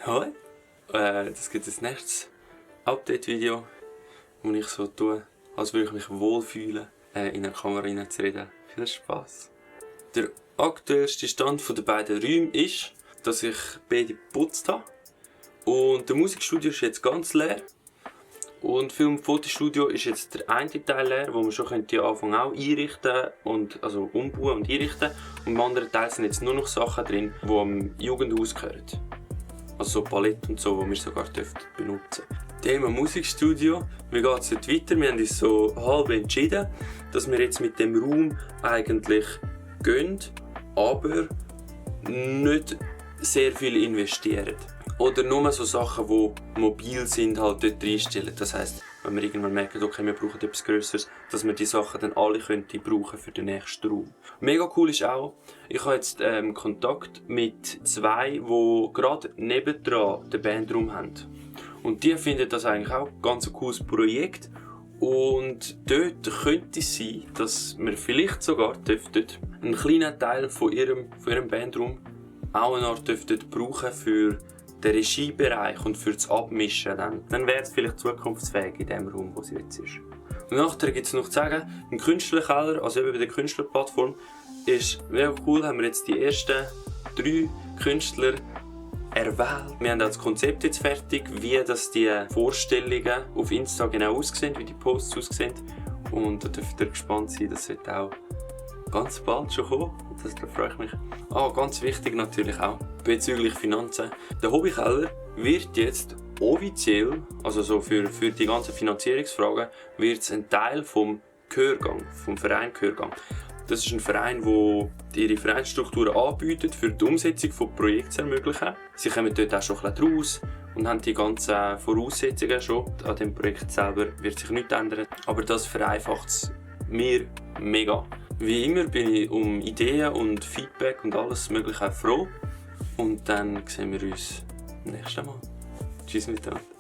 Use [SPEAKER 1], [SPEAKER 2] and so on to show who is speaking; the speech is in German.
[SPEAKER 1] Hi! Das gibt das nächste Update-Video, wo ich so tue, als würde ich mich wohlfühlen, in der Kamera zu reden. Viel Spaß! Der aktuellste Stand der beiden Räume ist, dass ich beide geputzt habe. Und das Musikstudio ist jetzt ganz leer. Und Film- und Fotostudio ist jetzt der eine Teil leer, wo man schon anfangen auch einrichten und also umbauen und einrichten. Und im anderen Teil sind jetzt nur noch Sachen drin, die am Jugendhaus gehören. Also so Palette und so, die wir sogar benutzen dürfen. Thema Musikstudio. Wie geht es jetzt weiter? Wir haben uns so halb entschieden, dass wir jetzt mit dem Raum eigentlich gehen, aber nicht sehr viel investieren. Oder nur so Sachen, die mobil sind, halt dort reinstellen. Das heisst, wenn wir irgendwann merken, okay, wir brauchen etwas Grösseres, dass wir die Sachen dann alle brauchen für den nächsten Raum. Mega cool ist auch, ich habe jetzt Kontakt mit zwei, die gerade nebendran den Bandraum haben. Und die finden das eigentlich auch ein ganz cooles Projekt. Und dort könnte es sein, dass wir vielleicht sogar einen kleinen Teil von ihrem Bandraum auch eine Art brauchen für den Regiebereich und für das Abmischen. Dann wäre es vielleicht zukunftsfähig in dem Raum, wo sie jetzt ist. Und nachher gibt es noch zu sagen, im Künstlerkeller, also eben bei der Künstlerplattform, ist mega cool, haben wir jetzt die ersten 3 Künstler erwählt. Wir haben auch das Konzept jetzt fertig, wie das die Vorstellungen auf Insta genau aussehen, wie die Posts aussehen. Und da dürft ihr gespannt sein, das wird auch ganz bald schon kommen. Da freue ich mich. Ganz wichtig natürlich auch, bezüglich Finanzen. Der Hobbykeller wird jetzt offiziell, also so für die ganzen Finanzierungsfragen, wird es ein Teil vom Gehörgang, vom Verein Gehörgang. Das ist ein Verein, der ihre Vereinsstrukturen anbietet, für die Umsetzung von Projekten zu ermöglichen. Sie kommen dort auch schon ein bisschen raus und haben die ganzen Voraussetzungen schon. An dem Projekt selber wird sich nichts ändern, aber das vereinfacht es mir mega. Wie immer bin ich um Ideen und Feedback und alles Mögliche froh. Und dann sehen wir uns nächstes Mal. Tschüss miteinander.